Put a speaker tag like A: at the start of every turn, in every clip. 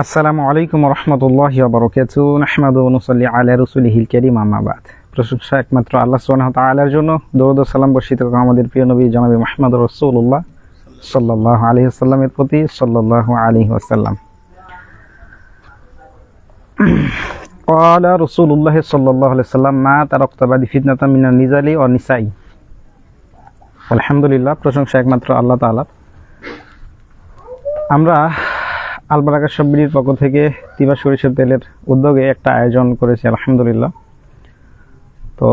A: আসসালামু আলাইকুম রহমতুল্লাহি ওয়া বারাকাতুহু নাহমাদু ওয়া নুসাল্লি আলা রাসূলিহিল কারীম আম্মা বাদ। প্রশংসা একমাত্র আল্লাহ সুবহানাহু ওয়া তাআলার জন্য। দরুদ ও সালাম বর্ষিত হোক আমাদের প্রিয় নবী জনাব মুহাম্মদ রাসূলুল্লাহ সাল্লাল্লাহু আলাইহি ওয়াসাল্লামের প্রতি সাল্লাল্লাহু আলাইহি ওয়াসাল্লাম। قال رسول الله صلى الله عليه وسلم ما تركت بعد فتنة من النزال والنساء। আলহামদুলিল্লাহ, প্রশংসা একমাত্র আল্লাহ তাআলার। আমরা আল বারাকা শব্বির পক্ষ থেকে তিবা সরিষার তেলের উদ্যোগে একটা আয়োজন করেছি আলহামদুলিল্লাহ। তো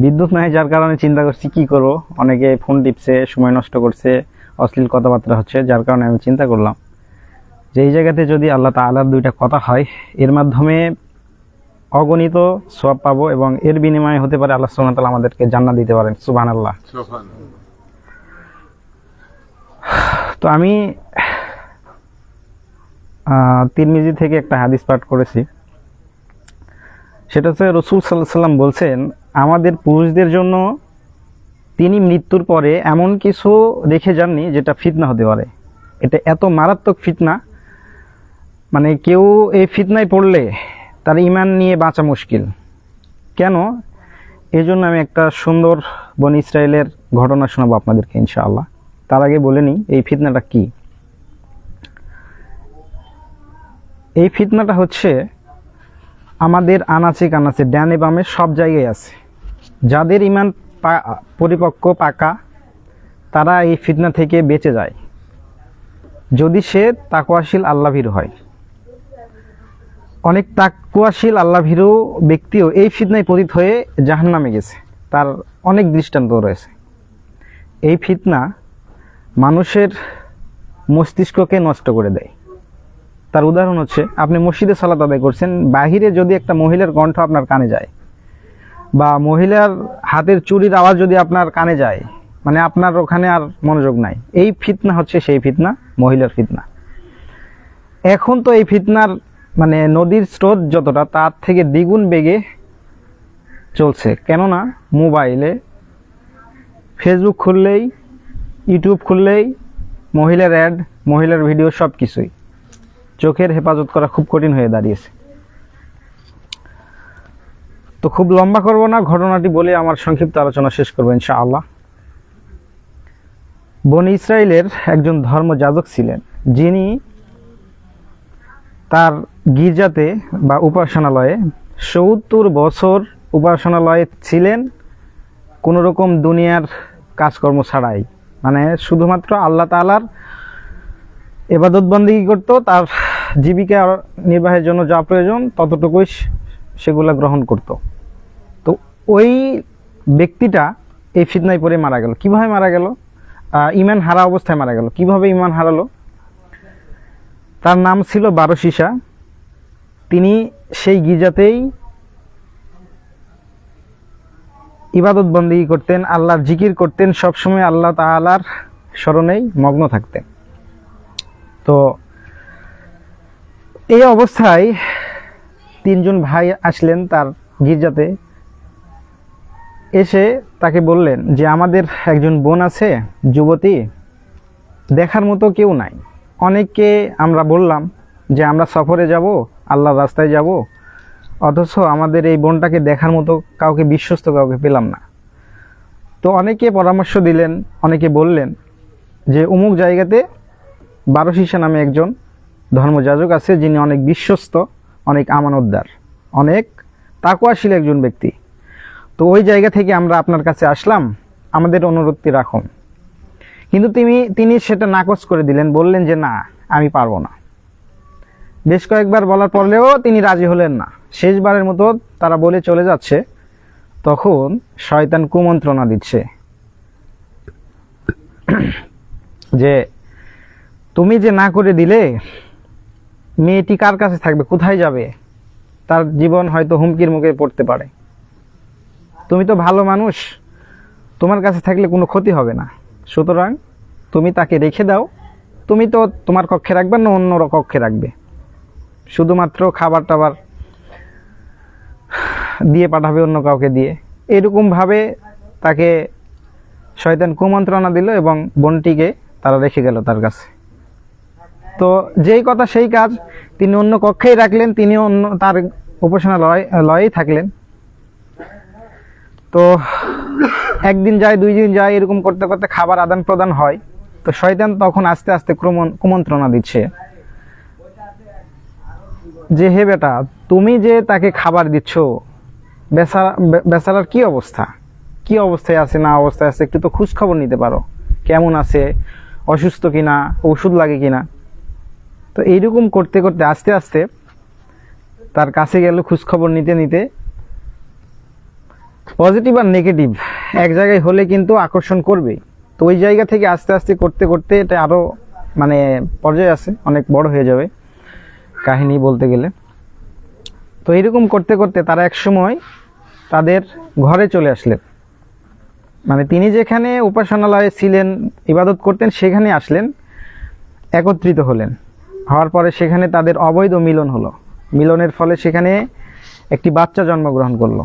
A: বিদ্যুৎ নাই, যার কারণে চিন্তা করছি কি করব। অনেকে ফোন টিপছে, সময় নষ্ট করছে, অশ্লীল কথাবার্তা হচ্ছে, যার কারণে আমি চিন্তা করলাম যে এই জায়গাতে যদি আল্লাহ তাআলার দুইটা কথা হয়, এর মাধ্যমে অগণিত সওয়াব পাবো এবং এর বিনিময়ে হতে পারে আল্লাহ সুবহানাহু ওয়া তাআলা আমাদেরকে জান্নাত দিতে পারেন। সুবহানাল্লাহ। তো আমি তিরমিজি থেকে একটা হাদিস পাঠ করেছি। সেটা হচ্ছে রাসূল সাল্লাল্লাহু আলাইহি ওয়াসাল্লাম বলছেন, আমাদের পুরুষদের জন্য তিনি মৃত্যুর পরে এমন কিছু রেখে যাননি যেটা ফিতনা হতে পারে। এটা এত মারাত্মক ফিতনা, মানে কেউ এই ফিতনায় পড়লে তার ঈমান নিয়ে বাঁচা মুশকিল। কেন? এই জন্য আমি একটা সুন্দর বনী ইসরাইলের ঘটনা শোনাবো আপনাদেরকে ইনশাআল্লাহ। তার আগে বলে নিই এই ফিতনাটা কি। এই ফিতনাটা হচ্ছে আমাদের আনাচে কানাচে, ডানে বামে সব জায়গায় আছে। যাদের ঈমান পরিপক্ক পাকা, তারা এই ফিতনা থেকে বেঁচে যায় যদি সে তাকওয়াশীল আল্লাহভীরু হয়। অনেক তাকওয়াশীল আল্লাহভীরু ব্যক্তিও এই ফিতনায় পতিত হয়ে জাহান্নামে গেছে, তার অনেক দৃষ্টান্ত রয়েছে। এই ফিতনা মানুষের মস্তিষ্ককে নষ্ট করে দেয়। তার উদাহরণ হচ্ছে, আপনি মসজিদে সালাত আদায় করছেন, বাহিরে যদি একটা মহিলার কণ্ঠ আপনার কানে যায় বা মহিলার হাতের চুরির আওয়াজ যদি আপনার কানে যায়, মানে আপনার ওখানে আর মনোযোগ নাই। এই ফিতনা হচ্ছে সেই ফিতনা, মহিলার ফিতনা। এখন তো এই ফিতনার মানে নদীর স্রোত যতটা, তার থেকে দ্বিগুণ বেগে চলছে। কেননা মোবাইলে ফেসবুক খুললেই, ইউটিউব খুললেই মহিলার অ্যাড, মহিলার ভিডিও, সব কিছুই। চোখের হেফাজত করা খুব কঠিন হয়ে দাঁড়িয়েছে। তো খুব লম্বা করব না, ঘটনাটি বলে আমার সংক্ষিপ্ত আলোচনা শেষ করবো ইনশাআল্লাহ। বনী ইসরাইলের একজন ধর্মযাজক ছিলেন, যিনি তার গির্জাতে বা উপাসনালয়ে ৭০ বছর উপাসনালয়ে ছিলেন, কোনো রকম দুনিয়ার কাজকর্ম ছাড়াই। মানে শুধুমাত্র আল্লাহ তাআলার ইবাদত বন্দেগী করত, তার জীবিকা নির্বাহের জন্য যা প্রয়োজন ততটুকুই সেগুলা গ্রহণ করত। তো ওই ব্যক্তিটা এই ফিতনায় পড়ে মারা গেল। কিভাবে মারা গেল? ঈমান হারা অবস্থায় মারা গেল। কিভাবে ঈমান হারালো? তার নাম ছিল বারশিসা। তিনি সেই গির্জাতেই ইবাদত বন্দেগী করতেন, আল্লাহর জিকির করতেন, সবসময় আল্লাহ তাআলার স্মরণেই মগ্ন থাকতেন। তো এই অবস্থায় ৩ জন ভাই আসলেন তার গির্জাতে। এসে তাকে বললেন যে, আমাদের একজন বোন আছে, যুবতী, দেখার মতো কেউ নাই। অনেককে আমরা বললাম যে আমরা সফরে যাব, আল্লাহর রাস্তায় যাব, অথচ আমাদের এই বোনটাকে দেখার মতো কাউকে, বিশ্বস্ত কাউকে পেলাম না। তো অনেকে পরামর্শ দিলেন, অনেকে বললেন যে অমুক জায়গাতে বারশিসা নামে একজন ধর্মযাজক আছে, যিনি অনেক বিশ্বস্ত, অনেক আমানতদার, অনেক তাকওয়াশীল একজন ব্যক্তি। তো ওই জায়গা থেকে আমরা আপনার কাছে আসলাম, আমাদের অনুরোধটি রাখুন। কিন্তু তিনি সেটা নাকচ করে দিলেন, বললেন যে না, আমি পারবো না। বেশ কয়েকবার বলার পরেও তিনি রাজি হলেন না। শেষবারের মতো তারা বলে চলে যাচ্ছে, তখন শয়তান কুমন্ত্রণা দিচ্ছে যে তুমি যে না করে দিলে, মেয়েটি কার কাছে থাকবে, কোথায় যাবে, তার জীবন হয়তো হুমকির মুখে পড়তে পারে। তুমি তো ভালো মানুষ, তোমার কাছে থাকলে কোনো ক্ষতি হবে না, সুতরাং তুমি তাকে রেখে দাও। তুমি তো তোমার কক্ষে রাখবে না, অন্য কক্ষে রাখবে, শুধুমাত্র খাবার টাবার দিয়ে পাঠাবে অন্য কাউকে দিয়ে। এরকমভাবে তাকে শয়তান কুমন্ত্রণা দিল এবং বোনটিকে তারা রেখে গেল তার কাছে। তো যেই কথা সেই কাজ, তিনি অন্য কক্ষেই রাখলেন, তিনি অন্য তার উপাসনালয়েই থাকলেন। তো একদিন যায়, 2 দিন যায়, এরকম করতে করতে খাবার আদান প্রদান হয়। তো শয়তান তখন আস্তে আস্তে কুমন্ত্রণা দিচ্ছে যে, হে বেটা, তুমি যে তাকে খাবার দিচ্ছ, বেচারার কি অবস্থা, কি অবস্থায় আছে না অবস্থায় আছে, একটু তো খোঁজ খবর নিতে পারো, কেমন আছে, অসুস্থ কিনা, ওষুধ লাগে কিনা। তো এইরকম করতে করতে আস্তে আস্তে তার কাছে গেল খোঁজ খবর নিতে নিতে। পজিটিভ আর নেগেটিভ এক জায়গায় হলে কিন্তু আকর্ষণ করবে। তো ওই জায়গা থেকে আস্তে আস্তে করতে করতে এটা আরও মানে পর্যায়ে আছে, অনেক বড় হয়ে যাবে কাহিনী বলতে গেলে। তো এইরকম করতে করতে তারা এক সময় তাদের ঘরে চলে আসলেন, মানে তিনি যেখানে উপাসনালয়ে ছিলেন, ইবাদত করতেন, সেখানে আসলেন, একত্রিত হলেন। হওয়ার পরে সেখানে তাদের অবৈধ মিলন হলো। মিলনের ফলে সেখানে একটি বাচ্চা জন্মগ্রহণ করলো।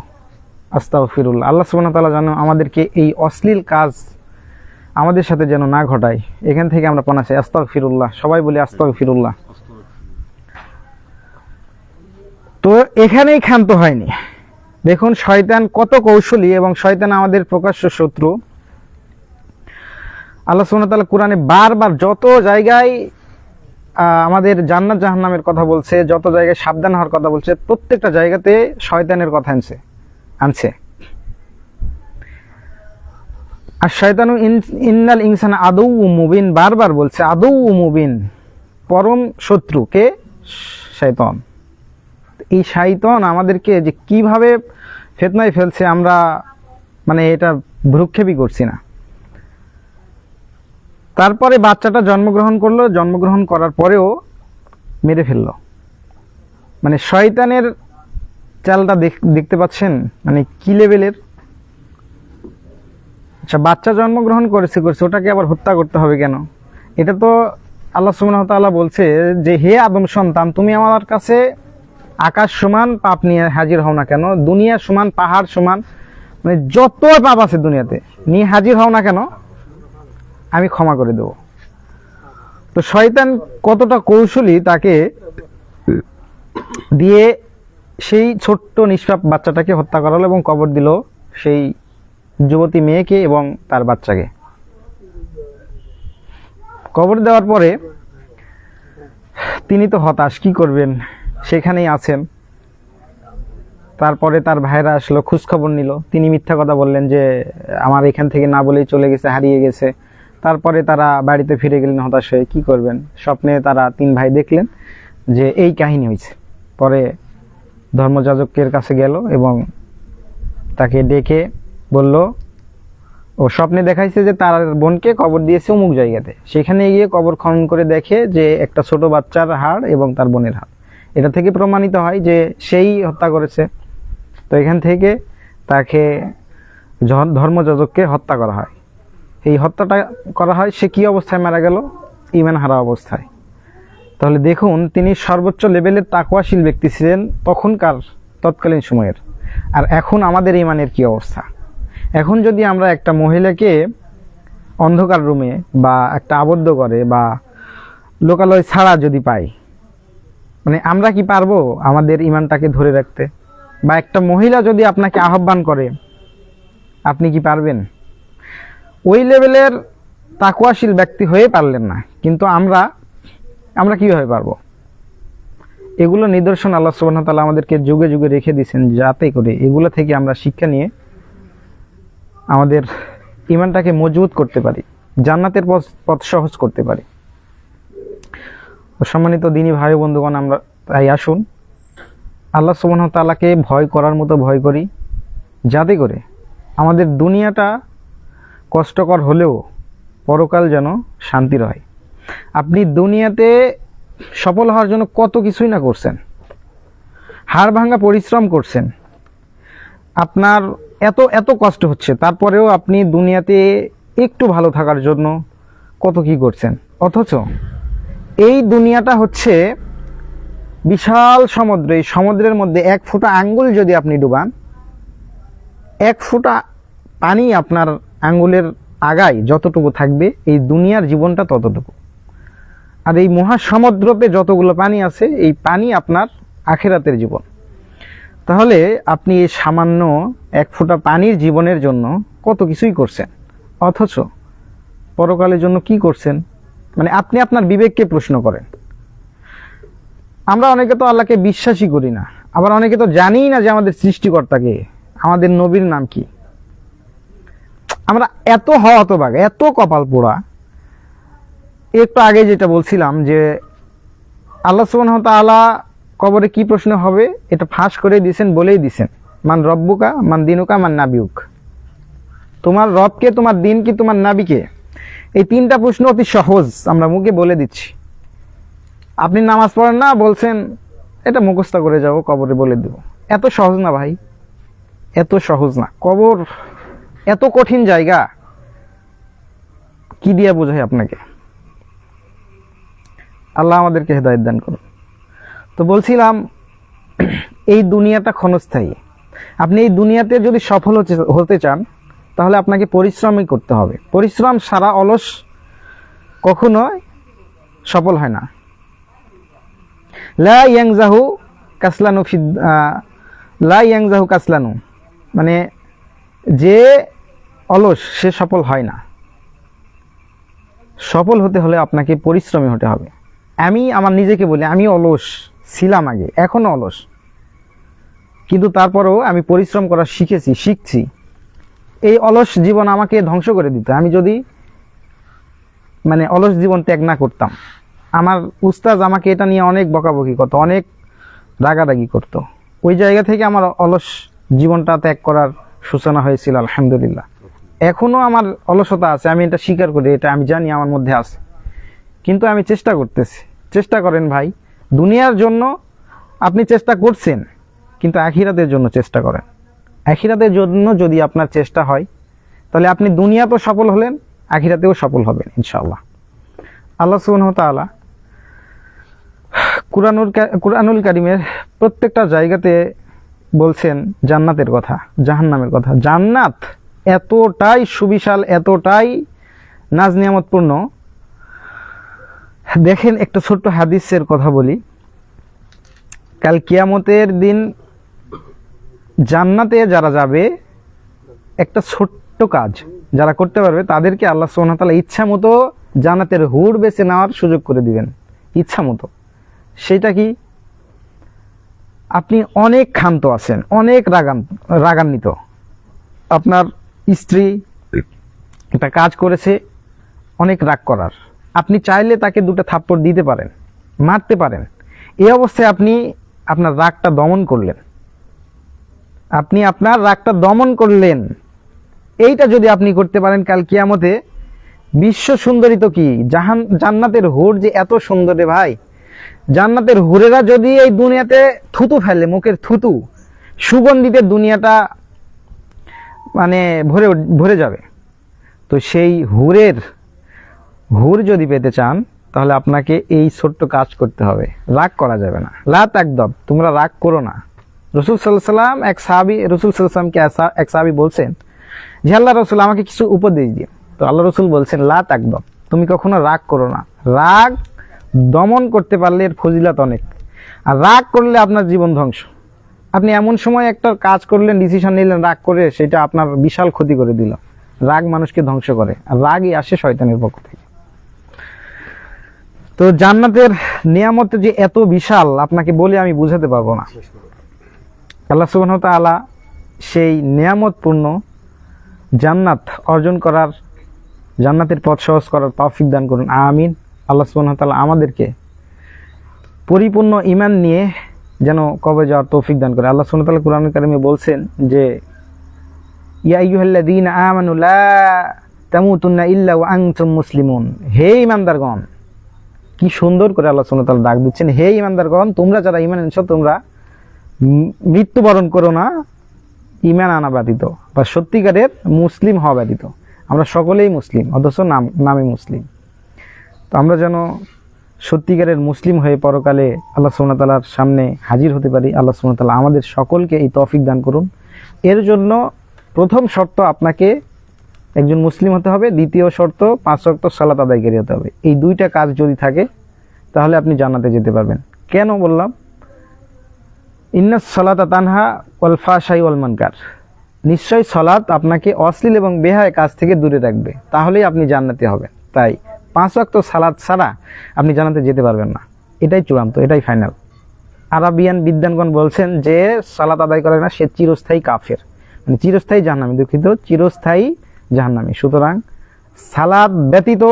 A: আস্তাগফিরুল্লাহ। আল্লাহ সুবহানাহু ওয়া তাআলা যেন আমাদেরকে এই অশ্লীল কাজ আমাদের সাথে যেন না ঘটায়, এখান থেকে আমরা পানা চাই। আস্তাগফিরুল্লাহ, সবাই বলি আস্তাগফিরুল্লাহ। তো এখানেই ক্ষান্ত হয়নি। দেখুন শয়তান কত কৌশলী, এবং শয়তান আমাদের প্রকাশ্য শত্রু। আল্লাহ সুবহানাহু ওয়া তাআলা কোরআনে বারবার যত জায়গায় আমাদের জান্নাত জাহান্নামের কথা বলছে, যত জায়গায় সাবধান হওয়ার কথা বলছে, প্রত্যেকটা জায়গাতে শয়তানের কথা আনছে। আর শয়তানু ইন্নাল ইনসানা আদুউম মুবিন, বারবার বলছে আদুউম মুবিন, পরম শত্রু কে? শয়তান। এই শয়তান আমাদেরকে যে কিভাবে ফিতনায় ফেলছে, আমরা মানে এটা ভ্রুক্ষেপই করছি না। তারপরে বাচ্চাটা জন্মগ্রহণ করলো, জন্মগ্রহণ করার পরেও মেরে ফেললো। মানে শয়তানের চালটা দেখতে পাচ্ছেন, মানে কি লেভেলের। আচ্ছা, বাচ্চা জন্মগ্রহণ করেছে, ওটাকে আবার হত্যা করতে হবে কেন? এটা তো আল্লাহ সুবহানাহু ওয়া তাআলা বলছে যে, হে আদম সন্তান, তুমি আমার কাছে আকাশ সমান পাপ নিয়ে হাজির হও না কেন, দুনিয়া সমান, পাহাড় সমান, মানে যত পাপ আছে দুনিয়াতে নিয়ে হাজির হও না কেন, আমি ক্ষমা করে দেব। তো শয়তান কতটা কৌশলী, তাকে দিয়ে সেই ছোট্ট নিষ্পাপ বাচ্চাটাকে হত্যা করালো এবং কবর দিল সেই যুবতী মেয়েকে এবং তার বাচ্চাকে। কবর দেওয়ার পরে তিনি তো হতাশ, কি করবেন, সেখানেই আছেন। তারপরে তার ভাইরা আসলো, খোঁজখবর নিল। তিনি মিথ্যা কথা বললেন যে আমার এখান থেকে না বলেই চলে গেছে, হারিয়ে গেছে। তারপরে তারা বাড়িতে ফিরে গেলেন হতাশ হয়ে। কি করবেন, স্বপ্নে তারা 3 ভাই দেখলেন যে এই কাহিনী হয়েছে। পরে ধর্মযাজকের কাছে গেল এবং তাকে ডেকে বলল, ও স্বপ্নে দেখাইছে যে তার বোনকে কবর দিয়েছে অমুক জায়গাতে। সেখানে গিয়ে কবর খনন করে দেখে যে একটা ছোট বাচ্চার হাড় এবং তার বোনের হাড়। এটা থেকে প্রমাণিত হয় যে সেই হত্যা করেছে। তো এখান থেকে তাকে ধর্মযাজককে হত্যা করা হয়। এই হত্যাটা করা হয়, সে কি অবস্থায় মারা গেল? ঈমান হারা অবস্থায়। তাহলে দেখুন, তিনি সর্বোচ্চ লেভেলের তাকওয়াশীল ব্যক্তি ছিলেন তৎকালীন সময়ের। আর এখন আমাদের ঈমানের কি অবস্থা? এখন যদি আমরা একটা মহিলাকে অন্ধকার রুমে বা একটা আবদ্ধ করে বা লোকালয় ছাড়া যদি পাই, মানে আমরা কি পারবো আমাদের ঈমানটাকে ধরে রাখতে? বা একটা মহিলা যদি আপনাকে আহ্বান করে, আপনি কি পারবেন? ওই লেভেলের তাকওয়াশীল ব্যক্তি হয়ে পারলেন না, কিন্তু আমরা কিভাবে পারবো? এগুলো নিদর্শন আল্লাহ সুবহানাহু ওয়া তাআলা আমাদেরকে যুগে যুগে রেখে দিয়েছেন, যাতে করে এগুলো থেকে আমরা শিক্ষা নিয়ে আমাদের ঈমানটাকে মজবুত করতে পারি, জান্নাতের পথ সহজ করতে পারি। সম্মানিত দ্বীনী ভাই বন্ধুগণ, আমরা তাই আসুন আল্লাহ সুবহানাহু ওয়া তাআলাকে ভয় করার মতো ভয় করি, যাতে করে আমাদের দুনিয়াটা কষ্টকর হলেও পরকাল যেন শান্তির হয়। আপনি দুনিয়াতে সফল হওয়ার জন্য কত কিছুই না করছেন, হাড় ভাঙা পরিশ্রম করছেন, আপনার এত এত কষ্ট হচ্ছে, তারপরেও আপনি দুনিয়াতে একটু ভালো থাকার জন্য কত কি করছেন। অথচ এই দুনিয়াটা হচ্ছে বিশাল সমুদ্র। এই সমুদ্রের মধ্যে 1 ফোঁটা আঙ্গুল যদি আপনি ডুবান, 1 ফোঁটা পানি আপনার আঙ্গুলের আগায় যতটুকু থাকবে এই দুনিয়ার জীবনটা ততটুকু। আর এই মহাসমুদ্রতে যতগুলো পানি আছে এই পানি আপনার আখিরাতের জীবন। তাহলে আপনি এই সামান্য এক ফোঁটা পানির জীবনের জন্য কত কিছুই করছেন, অথচ পরকালের জন্য কি করছেন? মানে আপনি আপনার বিবেককে প্রশ্ন করেন। আমরা অনেকে তো আল্লাহকে বিশ্বাসই করি না, আবার অনেকে তো জানিই না যে আমাদের সৃষ্টিকর্তাকে, আমাদের নবীর নাম কি। আমরা এত হতভাগা, এত কপাল পোড়া। একটু আগে যেটা বলছিলাম যে আল্লাহ সুবহানাহু ওয়া তাআলা কবরে কি প্রশ্ন হবে এটা ফাঁস করে দিয়েছেন, বলেই দিয়েছেন, মান রব্বুকা মান দিনুকা মান নাবিউক। তোমার রবকে, তোমার দিন কি, তোমার নাবিকে। এই তিনটা প্রশ্ন অতি সহজ, আমরা মুখে বলে দিচ্ছি। আপনি নামাজ পড়েন না, বলছেন এটা মুখস্থ করে যাব, কবরে বলে দেব। এত সহজ না ভাই, এত সহজ না। কবর এত কঠিন জায়গা, কি দিয়ে বোঝাই আপনাকে। আল্লাহ আমাদেরকে হেদায়েত দান করুন। তো বলছিলাম এই দুনিয়াটা ক্ষণস্থায়ী। আপনি এই দুনিয়াতে যদি সফল হতে চান তাহলে আপনাকে পরিশ্রমই করতে হবে। পরিশ্রম ছাড়া অলস কখনো সফল হয় না। লা ইয়াংজাহু কাসলানু, মানে যে অলস সে সফল হয় না। সফল হতে হলে আপনাকে পরিশ্রমী হতে হবে। আমি আমার নিজেকে বলি, আমি অলস ছিলাম আগে, এখনো অলস, কিন্তু তারপরেও আমি পরিশ্রম করা শিখছি। এই অলস জীবন আমাকে ধ্বংস করে দিত আমি যদি মানে অলস জীবন ত্যাগ না করতাম। আমার উস্তাদ আমাকে এটা নিয়ে অনেক বকাবকি করতো, অনেক রাগারাগি করতো। ওই জায়গা থেকে আমার অলস জীবনটা ত্যাগ করার সূচনা হয়েছিল, আলহামদুলিল্লাহ। এখনো আমার অলসতা আছে, আমি এটা স্বীকার করি, এটা আমি জানি আমার মধ্যে আছে, কিন্তু আমি চেষ্টা করতেছি। চেষ্টা করেন ভাই, দুনিয়ার জন্য আপনি চেষ্টা করছেন, কিন্তু আখিরাতের জন্য চেষ্টা করেন। আখিরাতের জন্য যদি আপনার চেষ্টা হয় তাহলে আপনি দুনিয়াতেও সফল হলেন, আখিরাতেও সফল হবেন ইনশাআল্লাহ। আল্লাহ সুবহানাহু ওয়া তাআলা কুরআনুল কারীমের প্রত্যেকটা জায়গাতে বলছেন জান্নাতের কথা, জাহান্নামের কথা। জান্নাত এতটাই সুবিশাল, এতটাই নাজ নিয়ামতপূর্ণ। দেখেন একটা ছোট্ট হাদিসের কথা বলি। কাল কিয়ামতের দিন জান্নাতে যারা যাবে, একটা ছোট্ট কাজ যারা করতে পারবে তাদেরকে আল্লাহ সুবহানাহু ওয়া তাআলা ইচ্ছা মতো জান্নাতের হুর বেছে নেওয়ার সুযোগ করে দিবেন, ইচ্ছা মতো। সেটা কি? আপনি অনেক ক্ষান্ত আছেন, অনেক রাগান্বিত, আপনার স্ত্রী একটা কাজ করেছে, অনেক রাগ করার। আপনি চাইলে তাকে দুটো থাপ্পড় দিতে পারেন, মারতে পারেন। এই অবস্থায় আপনি আপনার রাগটা দমন করলেন, আপনি আপনার রাগটা দমন করলেন। এইটা যদি আপনি করতে পারেন, কাল কিয়ামতে বিশ্ব সুন্দরী তো কি, জান্নাতের হুর যে এত সুন্দর রে ভাই। জান্নাতের হুরেরা যদি এই দুনিয়াতে থুতু ফেলে, মুখের থুতু, সুগন্ধিতে দুনিয়াটা মানে ভরে যাবে। তো সেই হুর যদি পেতে চান তাহলে আপনাকে এই ছোট্ট কাজ করতে হবে। রাগ করা যাবে না, লা তাকদাব, তোমরা রাগ করো না। রাসূল সাল্লাল্লাহু আলাইহি ওয়াসাল্লাম রাসূল সাল্লাল্লাহু আলাইহি ওয়াসাল্লামকে এক সাহাবী বলছেন যে আল্লাহ রাসূল আমাকে কিছু উপদেশ দিন। তো আল্লাহ রাসূল বলছেন লা তাকদাব, তুমি কখনো রাগ করো না। রাগ দমন করতে পারলে এর ফজিলত অনেক, আর রাগ করলে আপনার জীবন ধ্বংস। আপনি এমন সময় একটা কাজ করলেন, ডিসিশন নিলেন রাগ করে, সেটা আপনার বিশাল ক্ষতি করে দিল। রাগ মানুষকে ধ্বংস করে, আর রাগই আসে শয়তানের পক্ষ থেকে। তো জান্নাতের নিয়ামত যে এত বিশাল আপনাকে বলে আমি বুঝাতে পারবো না। আল্লাহ সুবহানাহু ওয়া তাআলা সেই নিয়ামতপূর্ণ জান্নাত অর্জন করার, জান্নাতের পথ সহজ করার তৌফিক দান করুন, আমিন। আল্লাহ সুবহানাহু ওয়া তাআলা আমাদেরকে পরিপূর্ণ ঈমান নিয়ে যেন কবরে যাওয়ার তৌফিক দান করে। আল্লাহ সুবহানাহু ওয়া তাআলা কুরআনুল কারীমে বলছেন যে ইয়া আইয়ুহাল্লাযীনা আমানু লা তামুতুন্না ইল্লা ওয়া আনতুম মুসলিমুন, হে ঈমানদারগণ। কি সুন্দর করে আল্লাহ সুবহানাহু ওয়া তাআলা ডাক দিচ্ছেন, হে ঈমানদারগণ, তোমরা যারা ঈমান এনেছো তোমরা মৃত্যুবরণ করো না ঈমান আনা ব্যতীত, বা সত্যিকারের মুসলিম হওয়া ব্যতীত। আমরা সকলেই মুসলিম, অথচ নামে মুসলিম। তো আমরা যেন সত্যিকারের মুসলিম হয়ে পরকালে আল্লাহ সুবহানাহু ওয়া তাআলার সামনে হাজির হতে পারি। আল্লাহ সুবহানাহু ওয়া তাআলা আমাদের সকলকে এই তৌফিক দান করুন। এর জন্য প্রথম শর্ত, আপনাকে একজন মুসলিম হতে হবে, দ্বিতীয় শর্ত 5 ওয়াক্ত সালাত আদায়কারী হতে হবে। এই দুইটা কাজ যদি থাকে তাহলে আপনি জান্নাতে যেতে পারবেন। কেন বললাম? ইন্নাস সালাতা তানহা ওয়াল ফাহশাই ওয়াল মুনকার, নিশ্চয়ই সালাত আপনাকে অশ্লীল এবং বেহায়া কাজ থেকে দূরে রাখবে, তাহলেই আপনি জান্নাতি হবেন। তাই 5 ওয়াক্ত সালাত ছাড়া আপনি জান্নাতে যেতে পারবেন না, এটাই চূড়ান্ত, এটাই ফাইনাল। আরাবিয়ান বিদ্বানগণ বলছেন যে সালাত আদায় করে না সে চিরস্থায়ী কাফের, মানে চিরস্থায়ী জাহান্নামী, দুঃখিত, চিরস্থায়ী জাহান্নামী। সুতরাং সালাত ব্যতীত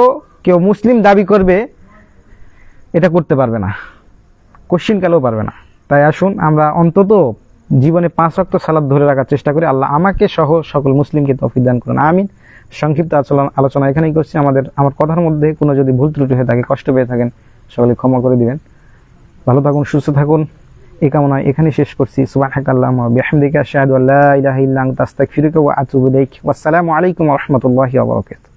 A: কেউ মুসলিম দাবি করবে এটা করতে পারবে না, কোশ্চিন কালেও পারবে না। তাই আসুন আমরা অন্তত জীবনে 5 ওয়াক্ত সালাত ধরে রাখার চেষ্টা করি। আল্লাহ আমাকে সহ সকল মুসলিমকে তৌফিক দান করুন, আমিন। সংক্ষিপ্ত আলোচনা এখানেই করছি। আমার কথার মধ্যে কোনো যদি ভুল ত্রুটি হয়ে থাকে, কষ্ট পেয়ে থাকেন, সকলে ক্ষমা করে দিবেন। ভালো থাকুন, সুস্থ থাকুন, এই কামনায় এখানেই শেষ করছি। সুবহানাকাল্লাহুম্মা ওয়া বিহামদিকা আশহাদু আল্লা ইলাহা ইল্লা আনতা আস্তাগফিরুকা ওয়া আতুবু ইলাইক। ওয়াসসালামু আলাইকুম ওয়া রাহমাতুল্লাহি ওয়া বারাকাতুহু।